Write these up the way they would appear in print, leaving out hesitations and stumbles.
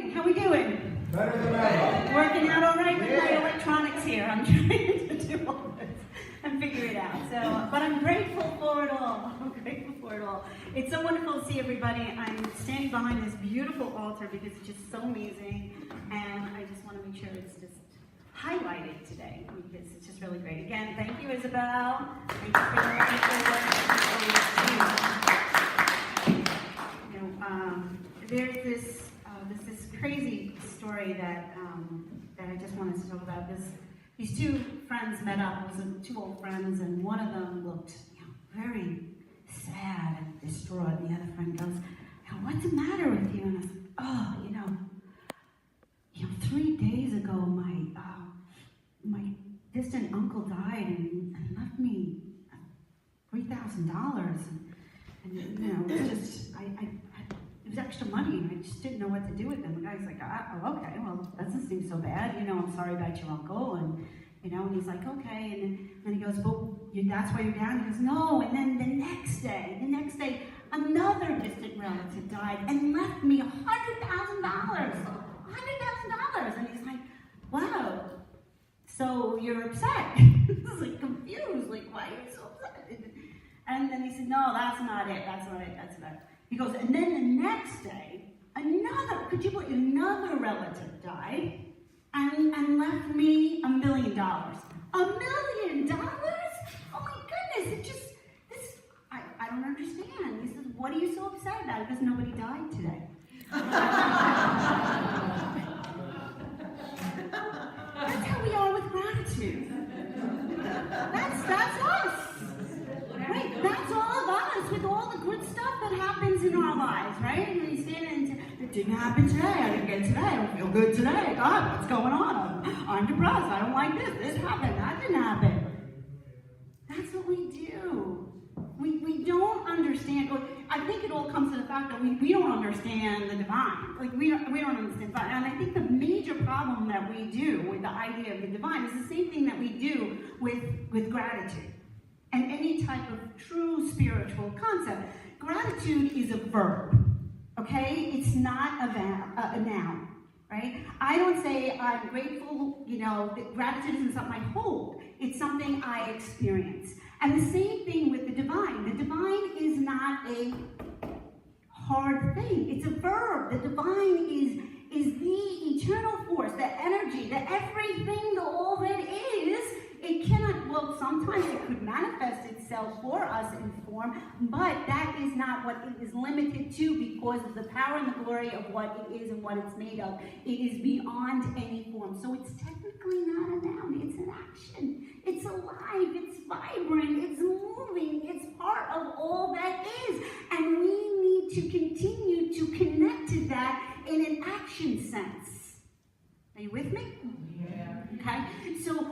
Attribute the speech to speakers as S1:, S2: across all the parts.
S1: morning. How we doing?
S2: Better than ever.
S1: Working out all right with my electronics here. I'm trying to do all this and figure it out. But I'm grateful for it all. I'm grateful for it all. It's so wonderful to see everybody. I'm standing behind this beautiful altar because it's just so amazing, and I just want to make sure it's just highlighted today because it's just really great. Again, thank you, Isabel. Thank you for the there's this crazy story that I just wanted to talk about. These two friends met up. It was two old friends, and one of them looked very sad and distraught. The other friend goes, "What's the matter with you?" And I said, "Oh, 3 days ago, my distant uncle died and left me $3,000, and it was just it was extra money, and I just didn't know what to do with them." The guy's like, "Oh, okay, well, that doesn't seem so bad. I'm sorry about your uncle." And he's like, "Okay." And then he goes, "Well, that's why you're down?" He goes, "No." And then the next day, another distant relative died and left me $100,000. $100,000. And he's like, "Wow, so you're upset?" He's like confused, like, "Why are you so upset?" And then he said, "No, that's not it. That's not it. He goes, and then the next day, another relative died and left me $1 million. $1 million? Oh my goodness, I don't understand. He says, "What are you so upset about?" Because nobody died today. That's how we are with gratitude. That's us. Right? That's all of us with all the good stuff that happens in our lives, right? And we stand and say, "It didn't happen today. I didn't get it today. I don't feel good today. God, what's going on? I'm depressed. I don't like this. This happened. That didn't happen." That's what we do. We don't understand. I think it all comes to the fact that we don't understand the divine. Like we don't understand divine. And I think the major problem that we do with the idea of the divine is the same thing that we do with gratitude and any type of true spiritual concept. Gratitude is a verb, okay? It's not a noun, right? I don't say I'm grateful, gratitude isn't something I hold. It's something I experience. And the same thing with the divine. The divine is not a hard thing. It's a verb. The divine is the eternal force, the energy, the everything, all that is. It cannot, well, sometimes it could manifest itself for us in form, but that is not what it is limited to because of the power and the glory of what it is and what it's made of. It is beyond any form. So it's technically not a noun. It's an action. It's alive. It's vibrant. It's moving. It's part of all that is. And we need to continue to connect to that in an action sense. Are you with me?
S2: Yeah.
S1: Okay?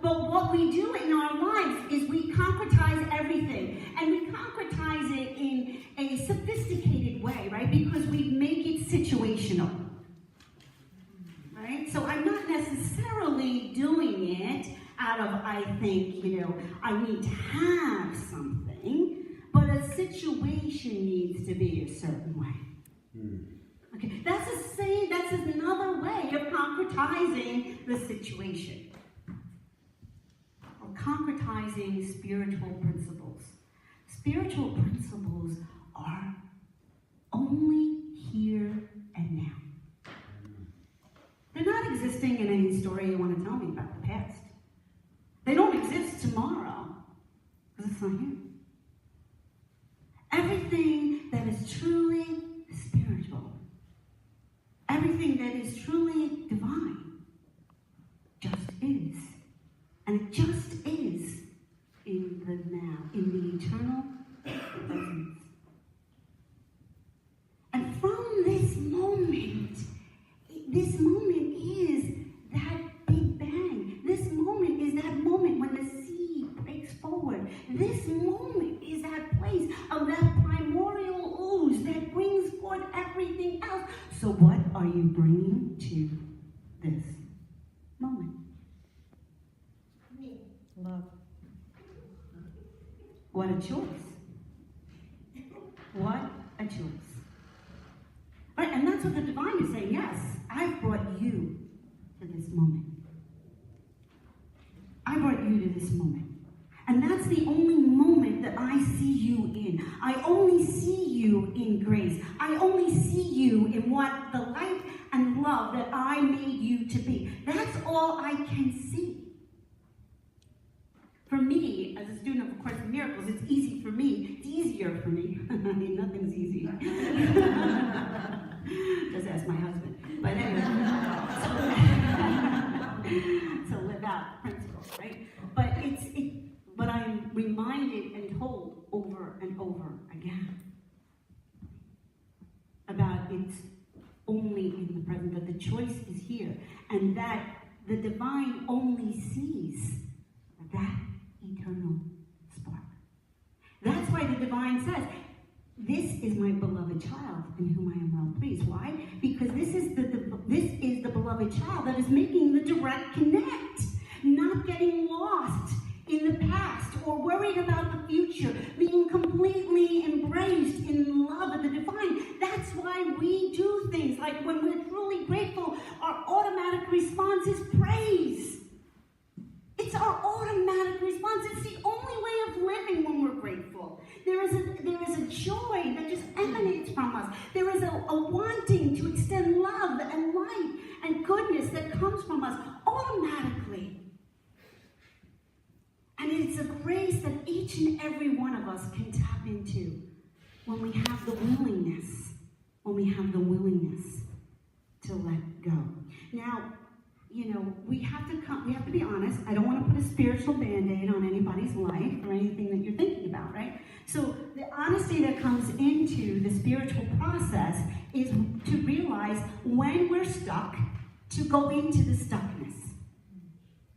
S1: But what we do in our lives is we concretize everything. And we concretize it in a sophisticated way, right? Because we make it situational. Right? So I'm not necessarily doing it out of, I think, I need to have something, but a situation needs to be a certain way. Okay, that's another way of concretizing the situation. Or concretizing spiritual principles. Spiritual principles are only here and now. They're not existing in any story you want to tell me about the past. They don't exist tomorrow, because it's not here. Everything that is truly spiritual, everything that is truly divine, just is. And it just is in the now, in the eternal presence. And from this moment is that Big Bang. This moment is that moment when the seed breaks forward. This moment is that place of that primordial ooze that brings forth everything else. So what are you bringing to this moment?
S3: Love.
S1: What a choice. What a choice. Right, and that's what the divine is saying. Yes, I've brought you to this moment. I brought you to this moment. And that's the only moment that I see you in. I only see you in grace. I only see you in what the light and love that I made you to be. That's all I can see. For me, as a student of A Course in Miracles, it's easy for me. It's easier for me. I mean, nothing's easy. Just ask my husband. But anyway, so live out principles, right? But I'm reminded and told over and over again about it's only in the present, that the choice is here, and that the divine only sees that eternal spark. That's why the divine says, this is my beloved child in whom I am well pleased. Why? Because this is the beloved child that is making the direct connect, not getting lost in the past or worried about the future, being completely embraced in the love of the divine. That's why we do things like when we're truly grateful, our automatic response is praise. It's our automatic response. It's the only way of living when we're grateful. There is a joy that just emanates from us. There is a wanting to extend love and light and goodness that comes from us automatically. And it's a grace that each and every one of us can tap into when we have the willingness, to let go. Now, we have to be honest. I don't want to put a spiritual band-aid on anybody's life or anything that you're thinking about, right? So the honesty that comes into the spiritual process is to realize when we're stuck, to go into the stuckness,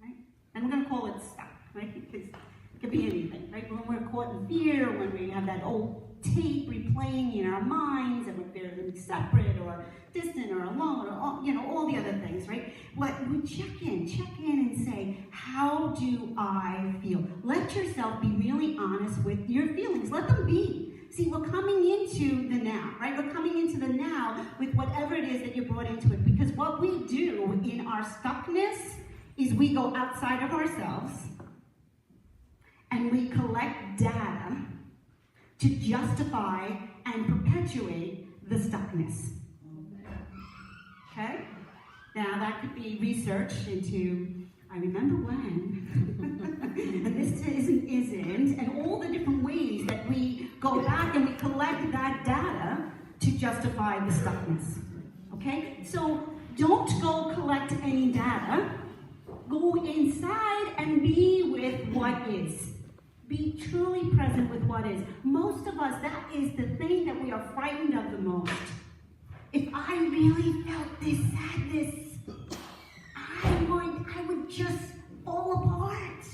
S1: right? And we're going to call it stuck, right? Because it could be anything, right? When we're caught in fear, when we have that old tape replaying in our minds, and we're feeling separate or distant or alone, or all the other things, right? What we check in and say, how do I feel? Let yourself be really honest with your feelings. Let them be. See, we're coming into the now, right? We're coming into the now with whatever it is that you brought into it. Because what we do in our stuckness is we go outside of ourselves and we collect data to justify and perpetuate the stuckness. Okay? Now that could be research into, I remember when, and this isn't, and all the different ways that we go back and we collect that data to justify the stuckness. Okay? So don't go collect any data. Go inside and be with what is. Be truly present with what is. Most of us, that is the thing that we are frightened of the most. If I really felt this sadness, I would just fall apart.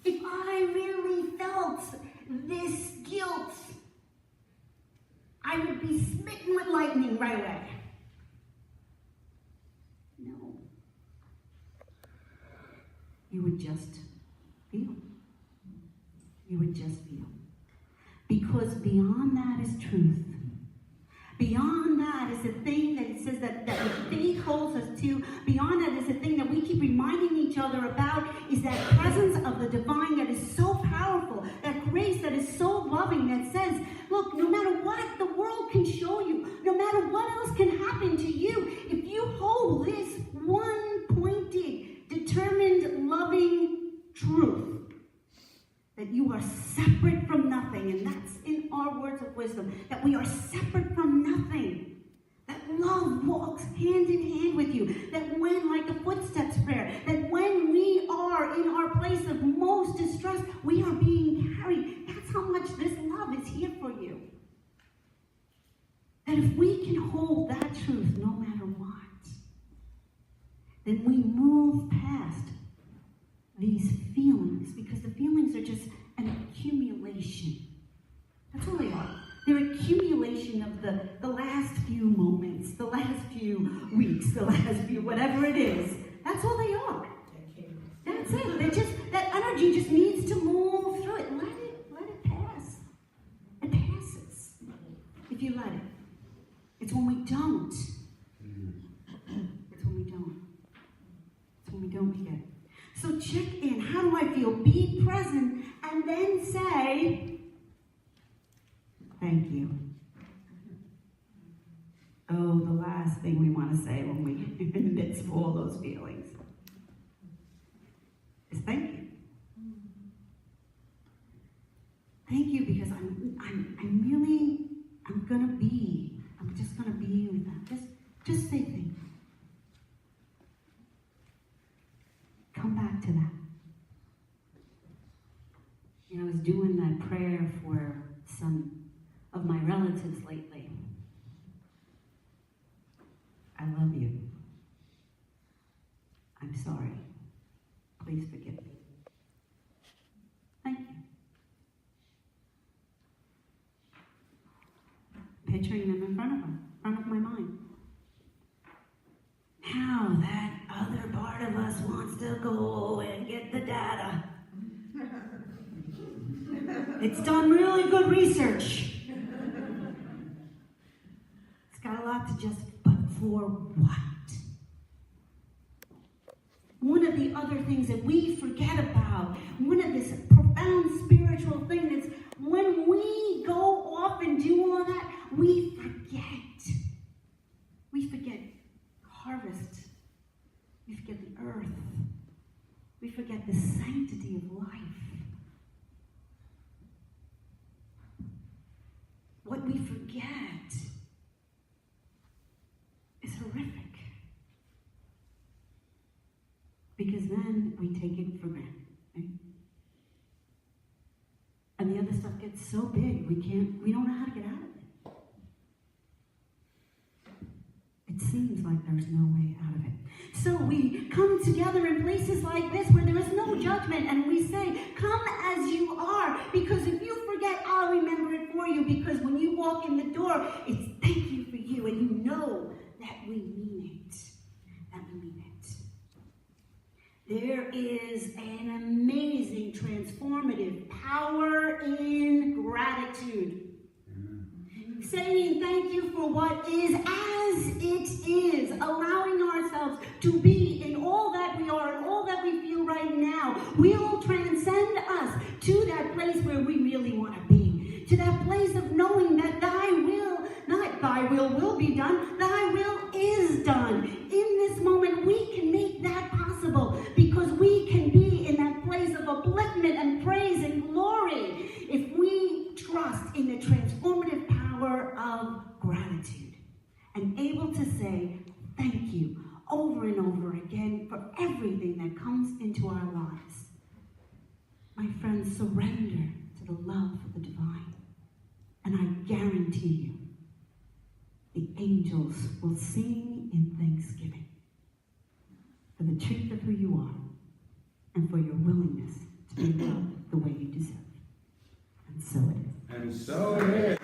S1: If I really felt this guilt, I would be smitten with lightning right away. No. You would just feel. You would just feel. Because beyond that is truth. Beyond that is the thing that it says that faith holds us to. Beyond that is the thing that we keep reminding each other about, is that presence of the divine that is so powerful, that grace that is so loving, that says, look, no matter what the world can show you, no matter what else can happen to you, if you hold this one pointed, determined, loving truth, that you are separate from nothing, and that's in our words of wisdom, that we are separate from nothing, that love walks hand in hand with you, that when, like the footsteps prayer, that when we are in our place of most distress, we are being carried. That's how much this love is here for you. That if we can hold that truth no matter what, then we move past these feelings, because the feelings are just an accumulation. That's all they are. They're accumulation of the last few moments, the last few weeks, the last few whatever it is. That's all they are. That's it. They just, that energy just needs to move through it. Let it pass. It passes if you let it. It's when we don't thank you. Oh, the last thing we want to say when we're in the midst of all those feelings is thank you. Thank you, because I'm just gonna be with that. Just say thank you. Come back to that. You know, I was doing that prayer for some of my relatives lately. I love you. I'm sorry. Please forgive me. Thank you. Picturing them in front of my mind. Now that other part of us wants to go and get the data. It's done really good research. It's got a lot to just, but for what? One of the other things that we forget about, one of this profound spiritual thing that's when we go off and do all that, we forget. We forget harvest. We forget the earth. We forget the sanctity of life. What we forget is horrific. Because then we take it for granted. Right? And the other stuff gets so big, we don't know how to get out of it. It seems like there's no way out of it. So we come together in places like this where there is no judgment, and we say, come as you are, because if you forget, I'll remember it for you, because when you walk in the door, it's thank you for you, and you know that we mean it. That we mean it. There is an amazing, transformative power in gratitude. Saying thank you for what is as it is, allowing ourselves to be in all that we are and all that we feel right now will transcend us to that place where we really want to be, to that place of knowing that thy will, not thy will be done, thy will is done. In this moment, we can make that possible because we can be in that place of upliftment and praise and glory if we trust in the transformative power of gratitude and able to say thank you over and over again for everything that comes into our lives. My friends, surrender to the love of the divine, and I guarantee you the angels will sing in thanksgiving for the truth of who you are and for your willingness to be loved the way you deserve. And so it is.
S2: And so it is.